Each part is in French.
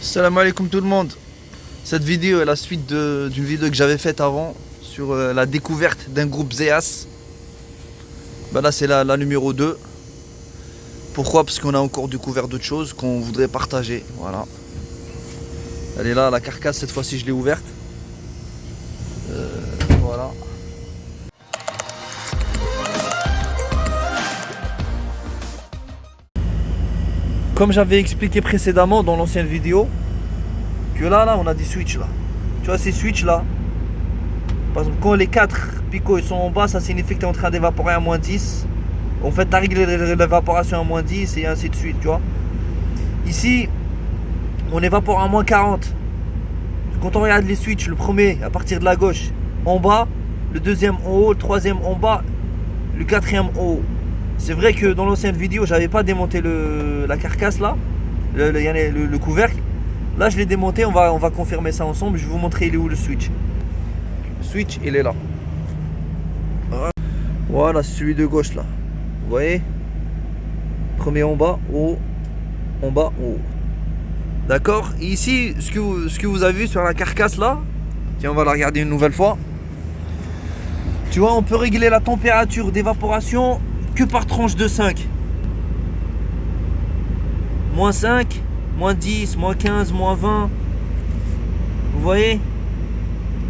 Salam alaikum tout le monde. Cette vidéo est la suite d'une vidéo que j'avais faite avant sur la découverte d'un groupe Zeas. Là c'est la numéro 2. Pourquoi? Parce qu'on a encore découvert d'autres choses qu'on voudrait partager. Voilà. Elle est là, la carcasse, cette fois-ci je l'ai ouverte. Voilà. Comme j'avais expliqué précédemment dans l'ancienne vidéo, que là on a des switches là. Tu vois ces switches là, par exemple quand les 4 picots ils sont en bas, ça signifie que tu es en train d'évaporer à moins 10. En fait tu as réglé l'évaporation à moins 10 et ainsi de suite, tu vois. Ici on évapore à moins 40. Quand on regarde les switches, le premier à partir de la gauche en bas, le deuxième en haut, le troisième en bas, le quatrième en haut. C'est vrai que dans l'ancienne vidéo j'avais pas démonté la carcasse là, le couvercle. Là je l'ai démonté, on va confirmer ça ensemble. Je vais vous montrer il est où le switch. Le switch il est là. Voilà, celui de gauche là. Vous voyez? Premier en bas, haut, en bas, haut. D'accord? Et ici, ce que vous avez vu sur la carcasse là, tiens on va la regarder une nouvelle fois. Tu vois, on peut régler la température d'évaporation que par tranche de 5. Moins 5, moins 10, moins 15, moins 20. Vous voyez?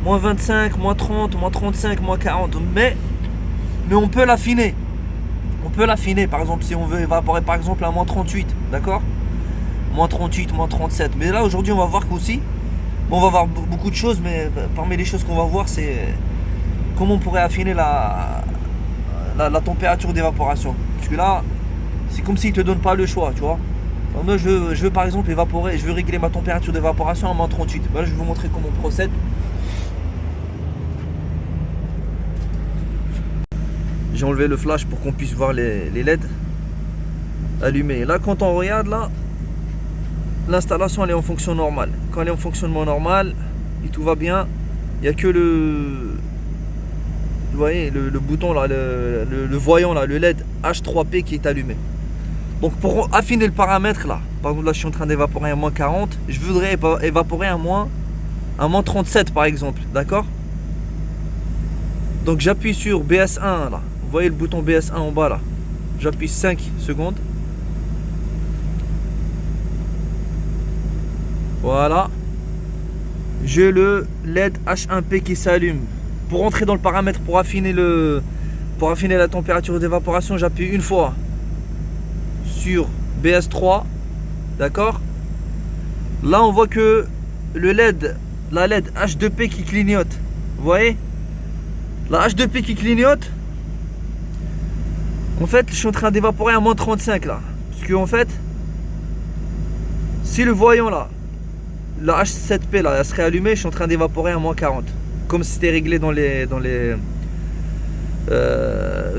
Moins 25, moins 30, moins 35, moins 40. Mais on peut l'affiner. On peut l'affiner, par exemple, si on veut évaporer par exemple à moins 38. D'accord? Moins 38, moins 37. Mais là aujourd'hui on va voir qu'aussi, on va voir beaucoup de choses, mais parmi les choses qu'on va voir c'est comment on pourrait affiner la température d'évaporation. Parce que là c'est comme s'il te donne pas le choix, tu vois. Alors moi je veux par exemple évaporer, je veux régler ma température d'évaporation à moins 38. Là je vais vous montrer comment on procède. J'ai enlevé le flash pour qu'on puisse voir les LED allumés. Là quand on regarde là, l'installation elle est en fonction normale. Quand elle est en fonctionnement normal et tout va bien, il n'y a que vous voyez le bouton là, le voyant là, le LED H3P qui est allumé. Donc pour affiner le paramètre là, par exemple là je suis en train d'évaporer à moins 40, je voudrais évaporer à moins 37 par exemple, d'accord? Donc j'appuie sur BS1 là, vous voyez le bouton BS1 en bas là, j'appuie 5 secondes. Voilà, j'ai le LED H1P qui s'allume. Pour entrer dans le paramètre, pour affiner la température d'évaporation, j'appuie une fois sur BS3, d'accord. Là on voit que la LED H2P qui clignote, vous voyez la H2P qui clignote. En fait je suis en train d'évaporer à moins 35 là, parce que en fait si le voyant là, la H7P là, elle serait allumée, je suis en train d'évaporer à moins 40. Comme c'était réglé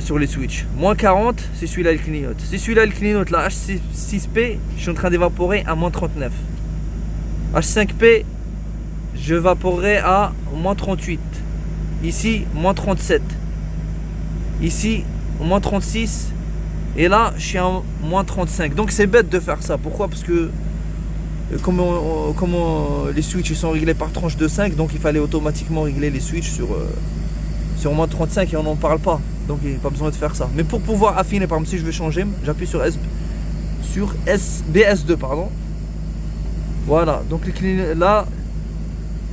sur les switches. Moins 40, c'est celui-là il clignote. Si celui-là il clignote, la H6P, je suis en train d'évaporer à moins 39. H5P, je évaporerai à moins 38. Ici, moins 37. Ici, moins 36. Et là, je suis à moins 35. Donc c'est bête de faire ça. Pourquoi? Parce que comment les switches sont réglés par tranche de 5, donc il fallait automatiquement régler les switches sur moins 35 et on n'en parle pas, donc il n'y a pas besoin de faire ça. Mais pour pouvoir affiner, par exemple si je veux changer, j'appuie sur BS2 pardon. Voilà, donc là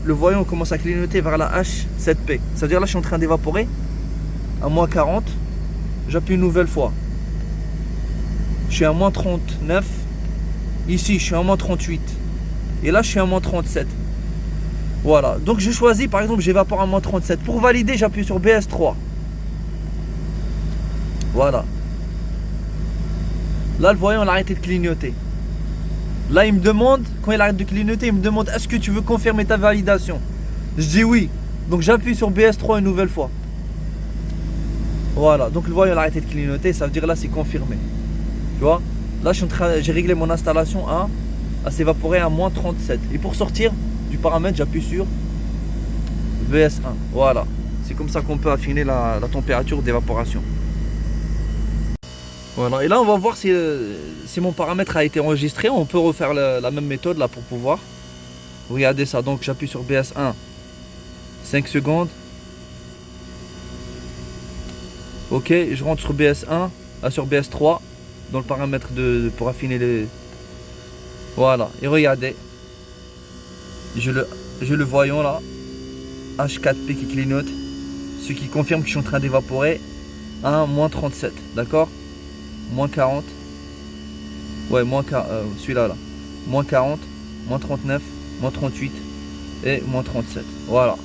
le voyant commence à clignoter vers la H7P, ça veut dire là je suis en train d'évaporer à moins 40, j'appuie une nouvelle fois, je suis à moins 39. Ici je suis à moins 38 et là je suis à moins 37. Voilà, donc je choisis par exemple j'évapore à moins 37. Pour valider j'appuie sur BS3. Voilà, là le voyant il a arrêté de clignoter. Là il me demande, quand il arrête de clignoter, il me demande est-ce que tu veux confirmer ta validation. Je dis oui, donc j'appuie sur BS3 une nouvelle fois. Voilà, donc le voyant il a arrêté de clignoter, ça veut dire là c'est confirmé. Tu vois, là j'ai réglé mon installation à s'évaporer à moins 37. Et pour sortir du paramètre, j'appuie sur VS1. Voilà. C'est comme ça qu'on peut affiner la température d'évaporation. Voilà, et là on va voir si mon paramètre a été enregistré. On peut refaire la même méthode là pour pouvoir. Regardez ça, donc j'appuie sur BS1, 5 secondes. Ok, je rentre sur BS1, sur BS3, dans le paramètre pour affiner les... Voilà, et regardez. Je le voyons là, H4P qui clignote, ce qui confirme que je suis en train d'évaporer à moins 37, d'accord? Moins 40, ouais, celui-là, là. Moins 40, moins 39, moins 38 et moins 37. Voilà,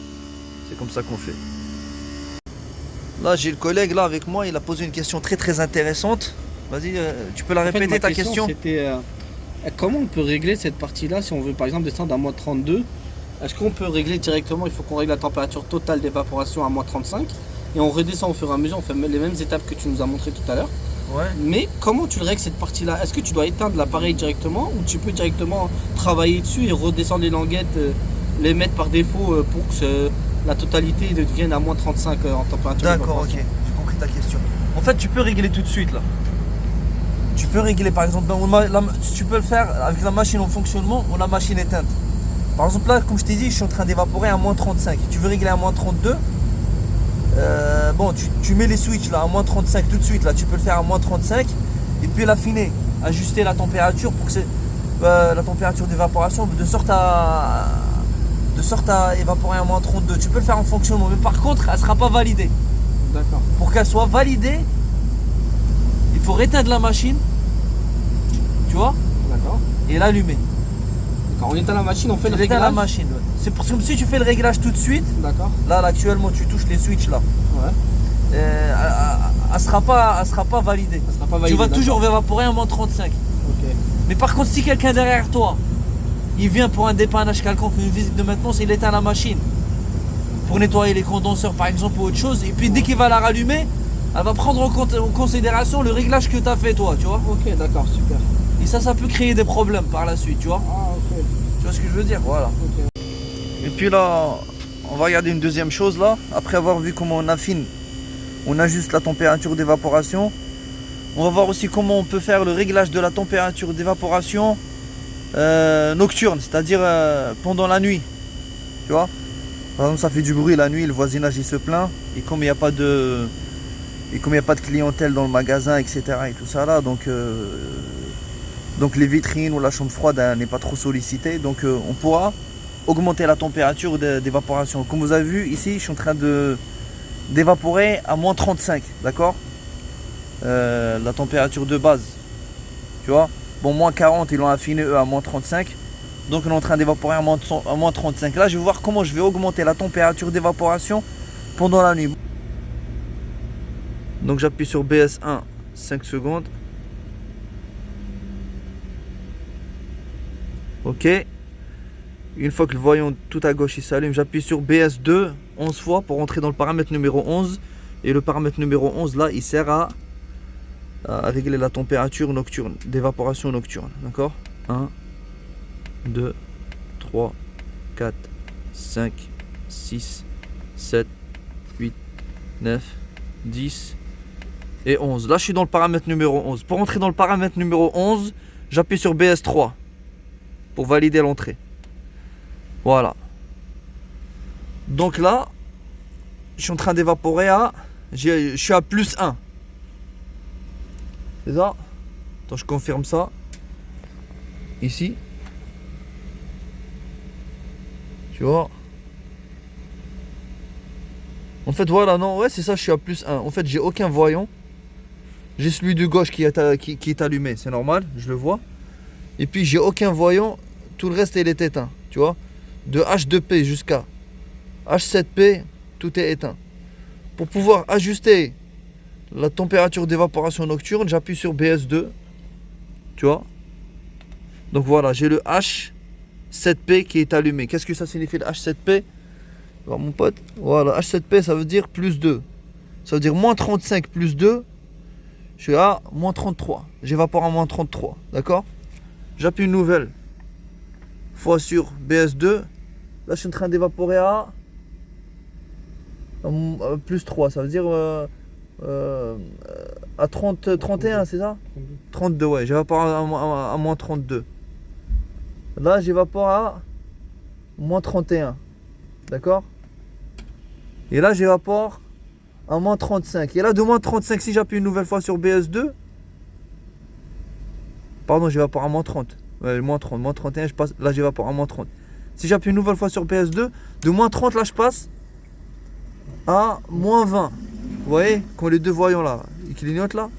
c'est comme ça qu'on fait. Là, j'ai le collègue là avec moi, il a posé une question très intéressante. Vas-y, tu peux la répéter ta question? C'était comment on peut régler cette partie-là si on veut par exemple descendre à moins 32? Est-ce qu'on peut régler directement? Il faut qu'on règle la température totale d'évaporation à moins 35 et on redescend au fur et à mesure, on fait les mêmes étapes que tu nous as montré tout à l'heure. Ouais. Mais comment tu le règles cette partie-là? Est-ce que tu dois éteindre l'appareil directement ou tu peux directement travailler dessus et redescendre les languettes, les mettre par défaut pour que la totalité devienne à moins 35 en température? D'accord, ok, j'ai compris ta question. En fait, tu peux régler tout de suite là. Tu peux régler par exemple, tu peux le faire avec la machine en fonctionnement ou la machine éteinte. Par exemple là, comme je t'ai dit, je suis en train d'évaporer à moins 35. Tu veux régler à moins 32. Bon, tu mets les switches là à moins 35 tout de suite. Là, tu peux le faire à moins 35 et puis l'affiner, ajuster la température pour que la température d'évaporation de sorte à évaporer à moins 32. Tu peux le faire en fonctionnement, mais par contre, elle ne sera pas validée. D'accord. Pour qu'elle soit validée, il faut éteindre la machine, tu vois, d'accord, et l'allumer. Quand on éteint la machine, on fait le réglage. La machine, ouais. C'est parce que si tu fais le réglage tout de suite, d'accord. Là actuellement tu touches les switches là. Ouais. Elle sera pas validée. Elle sera pas validée. Tu vas toujours évaporer à moins 35. Ok. Mais par contre, si quelqu'un derrière toi, il vient pour un dépannage quelconque, une visite de maintenance, il éteint la machine pour nettoyer les condenseurs par exemple ou autre chose, et puis dès qu'il va la rallumer, elle va prendre en considération le réglage que tu as fait toi, tu vois. Ok, d'accord, super. Et ça peut créer des problèmes par la suite, tu vois. Ah, ok. Tu vois ce que je veux dire? Voilà. Okay. Et puis là, on va regarder une deuxième chose là. Après avoir vu comment on affine, on ajuste la température d'évaporation. On va voir aussi comment on peut faire le réglage de la température d'évaporation nocturne, c'est-à-dire pendant la nuit. Tu vois? Par exemple, ça fait du bruit la nuit, le voisinage il se plaint. Et comme il n'y a pas de clientèle dans le magasin, etc. et tout ça là, donc les vitrines ou la chambre froide n'est pas trop sollicitée, donc on pourra augmenter la température d'évaporation. Comme vous avez vu ici, je suis en train d'évaporer à moins 35, d'accord, la température de base, tu vois. Bon, moins 40, ils l'ont affiné eux à moins 35, donc on est en train d'évaporer à moins 35. Là, je vais voir comment je vais augmenter la température d'évaporation pendant la nuit. Donc j'appuie sur BS1, 5 secondes. Ok. Une fois que le voyant tout à gauche il s'allume, j'appuie sur BS2 11 fois pour rentrer dans le paramètre numéro 11. Et le paramètre numéro 11 là, il sert à régler la température nocturne, d'évaporation nocturne. D'accord? 1, 2, 3, 4, 5, 6, 7, 8, 9, 10 et 11. Là, je suis dans le paramètre numéro 11. Pour rentrer dans le paramètre numéro 11, j'appuie sur BS3 pour valider l'entrée. Voilà. Donc là, je suis en train d'évaporer je suis à plus 1. C'est ça? Attends, je confirme ça. Ici. Tu vois? En fait, voilà, non, ouais, c'est ça, je suis à plus 1. En fait, j'ai aucun voyant. J'ai celui de gauche qui est allumé, c'est normal, je le vois. Et puis, j'ai aucun voyant. Tout le reste, il est éteint, tu vois. De H2P jusqu'à H7P, tout est éteint. Pour pouvoir ajuster la température d'évaporation nocturne, j'appuie sur BS2, tu vois. Donc voilà, j'ai le H7P qui est allumé. Qu'est-ce que ça signifie le H7P? Alors, mon pote, voilà, H7P, ça veut dire plus 2. Ça veut dire moins 35 plus 2, je suis à moins 33. J'évapore à moins 33, d'accord? J'appuie une nouvelle fois sur BS2. Là, je suis en train d'évaporer à plus 3. Ça veut dire à 30, 31, c'est ça? 32, ouais, j'évapore à moins 32. Là, j'évapore à moins 31. D'accord? Et là, j'évapore à moins 35. Et là, de moins 35, si j'appuie une nouvelle fois sur BS2, pardon, j'évapore à moins 30. Ouais, moins 30, moins 31, je passe. Là, j'évapore à moins 30. Si j'appuie une nouvelle fois sur BS2, de moins 30, là, je passe à moins 20. Vous voyez, quand les deux voyants là, ils clignotent là,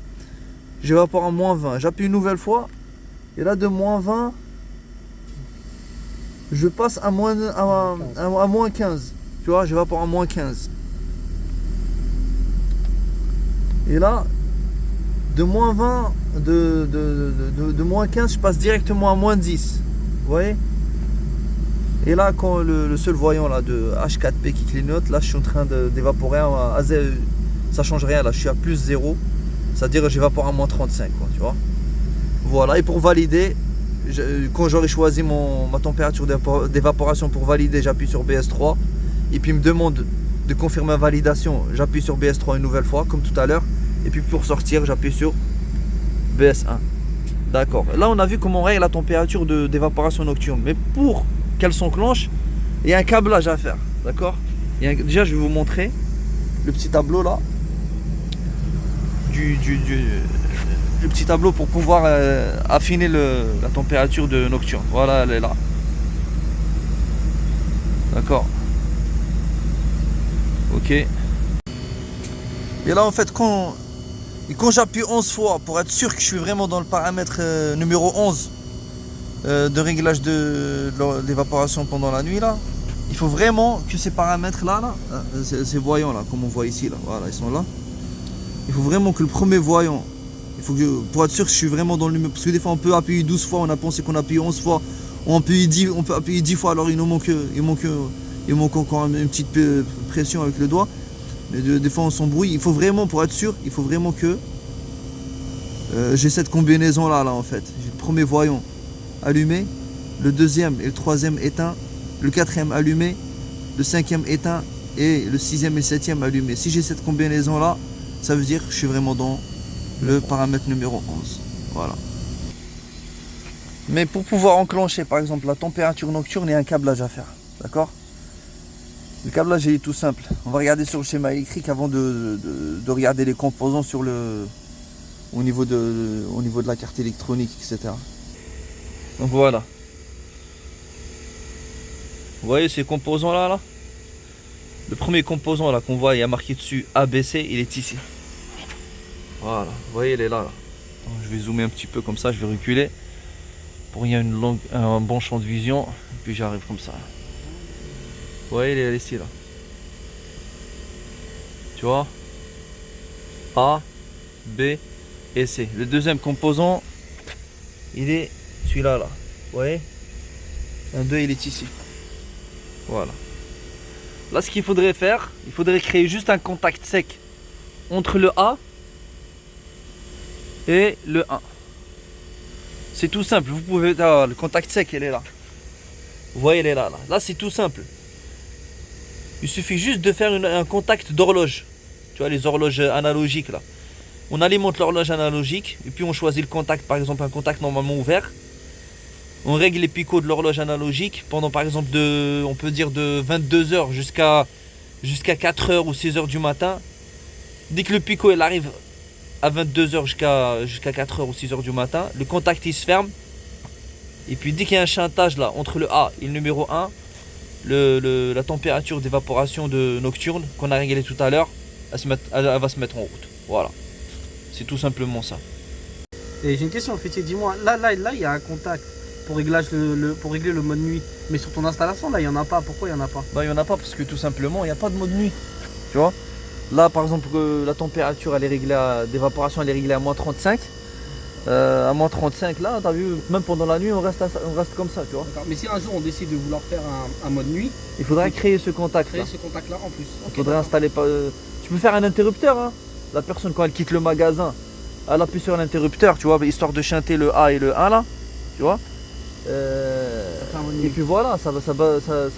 j'évapore à moins 20. J'appuie une nouvelle fois, et là, de moins 20, je passe à moins 15. Tu vois, j'évapore à moins 15. Et là, de moins 20, de moins 15, je passe directement à moins 10. Vous voyez? Et là, quand le seul voyant là de H4P qui clignote, là je suis en train d'évaporer à 0. Ça change rien, là je suis à plus 0. C'est-à-dire que j'évapore à moins 35, quoi, tu vois. Voilà, et pour valider, quand j'aurai choisi ma température d'évaporation pour valider, j'appuie sur BS3. Et puis il me demande de confirmer la validation, j'appuie sur BS3 une nouvelle fois, comme tout à l'heure. Et puis pour sortir, j'appuie sur BS1. D'accord. Là, on a vu comment on règle la température d'évaporation nocturne. Mais pour qu'elle s'enclenche, il y a un câblage à faire. D'accord? Déjà, je vais vous montrer le petit tableau là. Le petit tableau pour pouvoir affiner la température de nocturne. Voilà, elle est là. D'accord? Ok. Et là, en fait, quand j'appuie 11 fois pour être sûr que je suis vraiment dans le paramètre numéro 11 de réglage d'évaporation pendant la nuit là, il faut vraiment que ces paramètres là, ces voyants là, comme on voit ici là, voilà, ils sont là. Il faut vraiment que le premier voyant, pour être sûr que je suis vraiment dans le numéro, parce que des fois on peut appuyer 12 fois, on a pensé qu'on appuie 11 fois, on peut appuyer 10 fois, alors il manque encore une petite pression avec le doigt. Mais des fois on s'embrouille. Il faut vraiment, pour être sûr, il faut vraiment que j'ai cette combinaison là en fait. J'ai le premier voyant allumé, le deuxième et le troisième éteint, le quatrième allumé, le cinquième éteint et le sixième et le septième allumé. Si j'ai cette combinaison là, ça veut dire que je suis vraiment dans le paramètre numéro 11. Voilà. Mais pour pouvoir enclencher par exemple la température nocturne, il y a un câblage à faire. D'accord? Le câblage est tout simple. On va regarder sur le schéma électrique avant de regarder les composants au niveau de la carte électronique, etc. Donc voilà. Vous voyez ces composants là? Le premier composant là qu'on voit, il y a marqué dessus ABC, il est ici. Voilà, vous voyez, il est là. Donc, je vais zoomer un petit peu comme ça, je vais reculer pour qu'il y ait un bon champ de vision. Puis j'arrive comme ça. Vous voyez, il est ici là. Tu vois? A, B et C. Le deuxième composant, il est celui-là là. Vous voyez? Un 2, il est ici. Voilà. Là, ce qu'il faudrait faire, il faudrait créer juste un contact sec entre le A et le 1. C'est tout simple. Vous pouvez. Ah, le contact sec, il est là. Vous voyez, il est là. Là, c'est tout simple. Il suffit juste de faire un contact d'horloge. Tu vois, les horloges analogiques là. On alimente l'horloge analogique et puis on choisit le contact, par exemple un contact normalement ouvert. On règle les picots de l'horloge analogique pendant par exemple on peut dire de 22h jusqu'à 4h ou 6h du matin. Dès que le picot il arrive à 22h jusqu'à 4h ou 6h du matin, le contact il se ferme. Et puis dès qu'il y a un chantage là entre le A et le numéro 1, la température d'évaporation nocturne qu'on a réglé tout à l'heure, elle va se mettre en route. Voilà. C'est tout simplement ça. Et j'ai une question, Fétier, dis-moi, là, il y a un contact pour régler le mode nuit. Mais sur ton installation, là, il n'y en a pas. Pourquoi il n'y en a pas? Bah, il n'y en a pas parce que tout simplement, il n'y a pas de mode nuit. Tu vois? Là, par exemple, la température d'évaporation, elle est réglée à moins 35. À moins 35, là, t'as vu, même pendant la nuit, on reste comme ça, tu vois. Mais si un jour on décide de vouloir faire un mode nuit, il faudrait créer ce contact. Créer ce contact-là en plus. Il faudrait installer. Tu peux faire un interrupteur, hein. La personne, quand elle quitte le magasin, elle appuie sur l'interrupteur, tu vois, histoire de chanter le A et le 1 là, tu vois. Ça fait un mode Et nuit. puis voilà, ça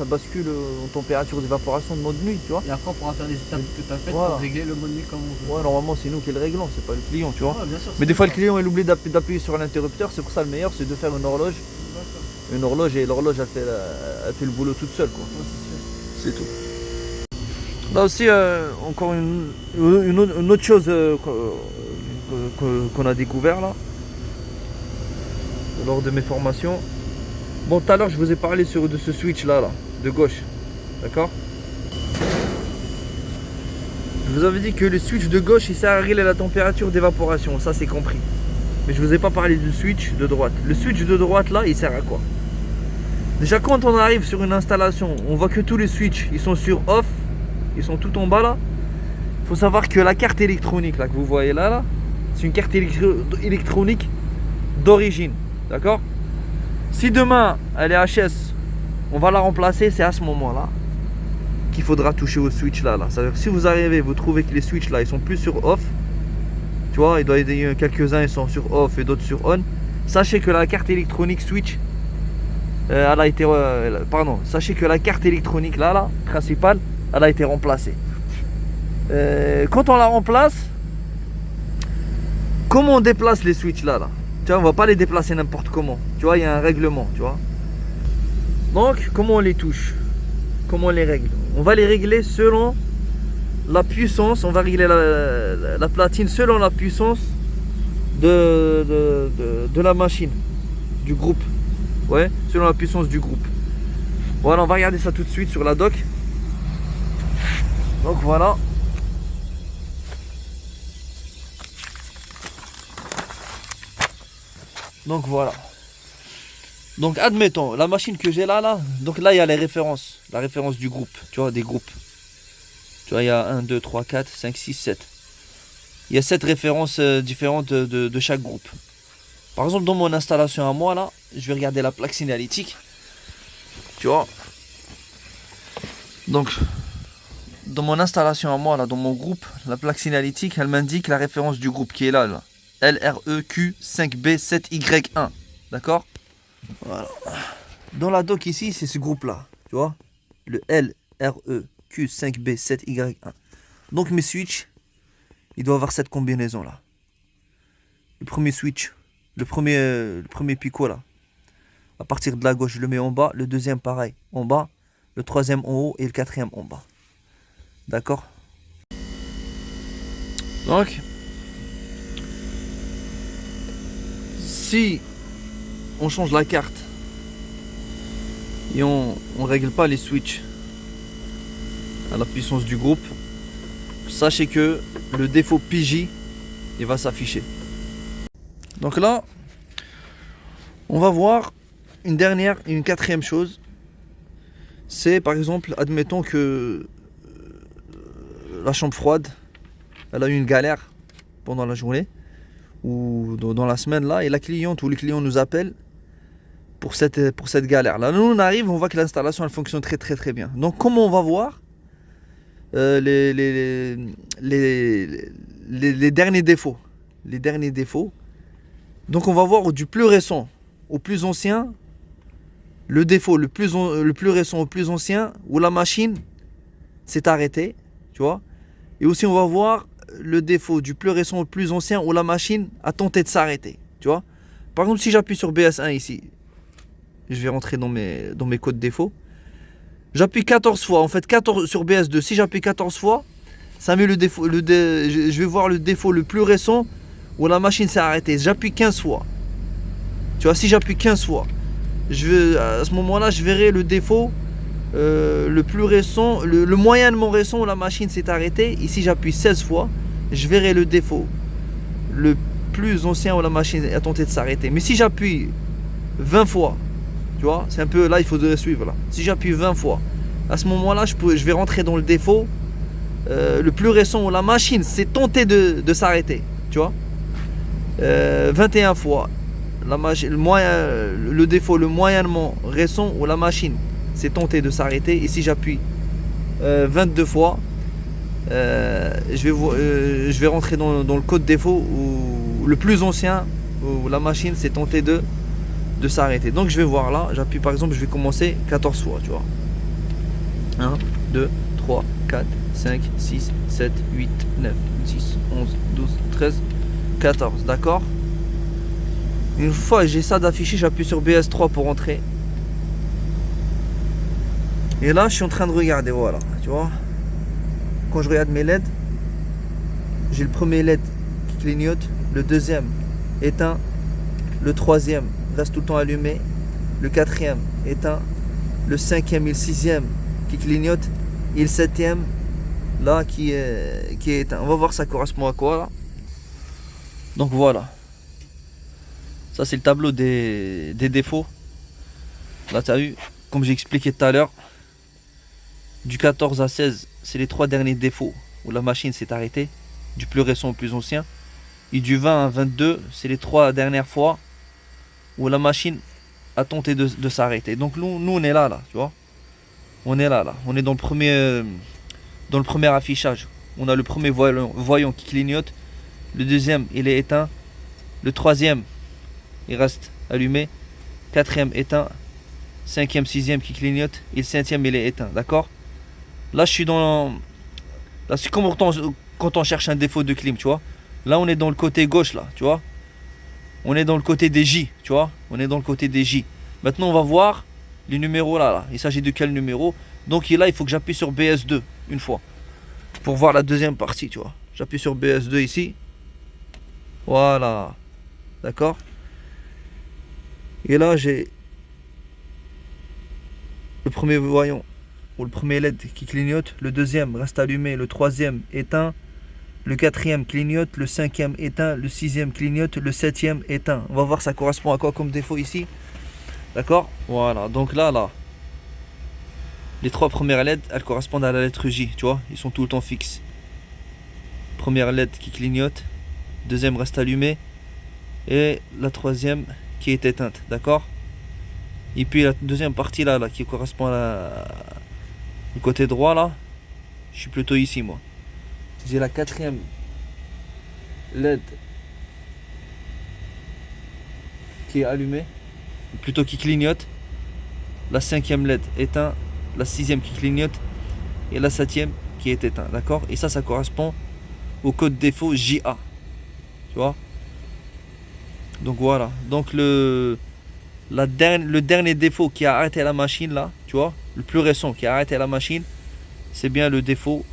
bascule en température d'évaporation de mode nuit, tu vois. Et après, on pourra faire des étapes que tu as faites Voilà. pour régler le mode nuit comme on veut. Ouais, normalement, c'est nous qui le réglons, c'est pas le client, tu vois. Ouais, bien sûr, Mais c'est des fois, le ça. client, il oublie d'appuyer sur l'interrupteur, c'est pour ça le meilleur, c'est de faire une horloge. D'accord. Une horloge, et l'horloge, elle fait le boulot toute seule, quoi. Ouais, c'est sûr. C'est tout. Là aussi, encore une autre chose qu'on a découvert là, lors de mes formations. Bon, tout à l'heure, je vous ai parlé de ce switch là, de gauche. D'accord? Je vous avais dit que le switch de gauche, il sert à régler la température d'évaporation. Ça, c'est compris. Mais je vous ai pas parlé du switch de droite. Le switch de droite là, il sert à quoi? Déjà, quand on arrive sur une installation, on voit que tous les switches, ils sont sur off. Ils sont tout en bas là. Il faut savoir que la carte électronique là que vous voyez là, c'est une carte électronique d'origine. D'accord? Si demain elle est HS, on va la remplacer, c'est à ce moment-là qu'il faudra toucher au switch là. C'est-à-dire que si vous arrivez, vous trouvez que les switches là, ils sont plus sur off. Tu vois, il doit y avoir quelques-uns, ils sont sur off et d'autres sur on. Sachez que la carte électronique switch, elle a été, sachez que la carte électronique là, principale, elle a été remplacée. Quand on la remplace, comment on déplace les switches là? Tu vois, on va pas les déplacer n'importe comment. Tu vois, il y a un règlement, tu vois. Donc, comment on les touche? Comment on les règle? On va les régler selon la puissance. On va régler la platine selon la puissance de la machine, du groupe. Ouais, selon la puissance du groupe. Voilà, on va regarder ça tout de suite sur la doc. Donc voilà. Donc voilà. Donc admettons, la machine que j'ai là, donc là il y a les références, la référence du groupe, tu vois, des groupes. Tu vois, il y a 1, 2, 3, 4, 5, 6, 7. Il y a 7 références différentes de chaque groupe. Par exemple, dans mon installation à moi là, je vais regarder la plaque signalétique. Tu vois. Donc, dans mon installation à moi là, dans mon groupe, la plaque signalétique, elle m'indique la référence du groupe qui est là. LREQ5B7Y1. D'accord? Voilà. Dans la doc ici, c'est ce groupe-là. Tu vois? Le LREQ5B7Y1. Donc mes switches, il doit avoir cette combinaison-là. Le premier switch, le premier picot là. À partir de la gauche, je le mets en bas. Le deuxième, pareil, en bas. Le troisième en haut et le quatrième en bas. D'accord? Donc, si on change la carte et on règle pas les switches à la puissance du groupe, sachez que le défaut PJ il va s'afficher. Donc là, on va voir une quatrième chose. C'est par exemple, admettons que la chambre froide, elle a eu une galère pendant la journée ou dans la semaine là, et la cliente ou le client nous appelle pour cette galère là. Nous on arrive, on voit que l'installation elle fonctionne très bien. Donc comment on va voir les derniers défauts? Les derniers défauts. Donc on va voir du plus récent au plus ancien, le défaut le plus récent au plus ancien où la machine s'est arrêtée, tu vois. Et aussi on va voir le défaut du plus récent au plus ancien où la machine a tenté de s'arrêter, tu vois. Par exemple, si j'appuie sur BS1 ici, je vais rentrer dans mes codes défauts. J'appuie 14 fois, en fait 14 sur BS2. Si j'appuie 14 fois, ça met le défaut, je vais voir le défaut le plus récent où la machine s'est arrêtée. J'appuie 15 fois. Tu vois, si j'appuie 15 fois, à ce moment-là, je verrai le défaut le plus récent, le moyennement récent où la machine s'est arrêtée. Ici, j'appuie 16 fois, je verrai le défaut le plus ancien où la machine a tenté de s'arrêter. Mais si j'appuie 20 fois, tu vois, c'est un peu là, il faudrait suivre là. Si j'appuie 20 fois, à ce moment-là, je vais rentrer dans le défaut le plus récent où la machine s'est tentée de s'arrêter, tu vois. 21 fois, le défaut le moyennement récent où la machine s'est tentée de s'arrêter. Et si j'appuie 22 fois, je vais rentrer dans le code défaut où le plus ancien où la machine s'est tentée de de s'arrêter. Donc je vais voir là, j'appuie par exemple, je vais commencer 14 fois, tu vois. 1, 2, 3, 4, 5, 6, 7, 8, 9, 10, 11, 12, 13, 14, d'accord. Une fois j'ai ça d'affiché, j'appuie sur BS3 pour entrer. Et là, je suis en train de regarder, voilà, tu vois. Quand je regarde mes LED, j'ai le premier LED qui clignote, le deuxième éteint, le troisième reste tout le temps allumé, le quatrième éteint, le cinquième et le sixième qui clignote, et le septième là qui est éteint. On va voir ça correspond à quoi là. Donc voilà. Ça c'est le tableau des défauts. Là tu as vu, comme j'ai expliqué tout à l'heure, du 14 à 16, c'est les 3 derniers défauts où la machine s'est arrêtée, du plus récent au plus ancien. Et du 20 à 22, c'est les 3 dernières fois où la machine a tenté de s'arrêter. Donc nous on est là, tu vois. On est là. On est dans le premier affichage. On a le premier voyant qui clignote. Le deuxième, il est éteint. Le troisième, il reste allumé. Quatrième, éteint. Cinquième, sixième qui clignote. Et le septième, il est éteint. D'accord? Là, je suis dans... Là, c'est comme quand on cherche un défaut de clim, tu vois. Là, on est dans le côté gauche, là, tu vois. On est dans le côté des J, tu vois. On est dans le côté des J. Maintenant, on va voir les numéros là. Il s'agit de quel numéro? Donc là, il faut que j'appuie sur BS2 une fois. Pour voir la deuxième partie, tu vois. J'appuie sur BS2 ici. Voilà. D'accord? Et là, j'ai le premier voyant ou le premier LED qui clignote, le deuxième reste allumé, le troisième éteint, le quatrième clignote, le cinquième éteint, le sixième clignote, le septième éteint. On va voir ça correspond à quoi comme défaut ici. D'accord? Voilà, donc là, les 3 premières LED, elles correspondent à la lettre J, tu vois, ils sont tout le temps fixes. Première LED qui clignote, deuxième reste allumé, et la troisième qui est éteinte, d'accord? Et puis la deuxième partie là qui correspond au côté droit là, je suis plutôt ici moi. J'ai la quatrième LED qui est allumée, plutôt qui clignote, la cinquième LED éteint, la sixième qui clignote et la septième qui est éteinte, d'accord? Et ça correspond au code défaut JA, tu vois? Donc voilà, donc le dernier défaut qui a arrêté la machine là, tu vois, le plus récent qui a arrêté la machine, c'est bien le défaut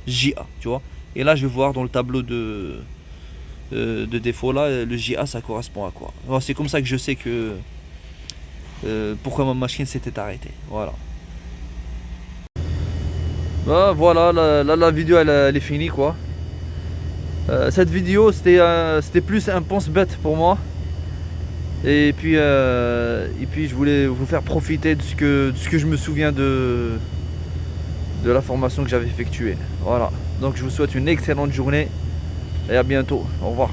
JA, tu vois. Et là je vais voir dans le tableau de défaut là, le JA ça correspond à quoi. Alors, c'est comme ça que je sais que pourquoi ma machine s'était arrêtée, voilà. Bah, voilà, la vidéo elle est finie quoi. Cette vidéo c'était plus un pense-bête pour moi. Et puis je voulais vous faire profiter de ce que je me souviens de la formation que j'avais effectuée. Voilà. Donc je vous souhaite une excellente journée et à bientôt. Au revoir.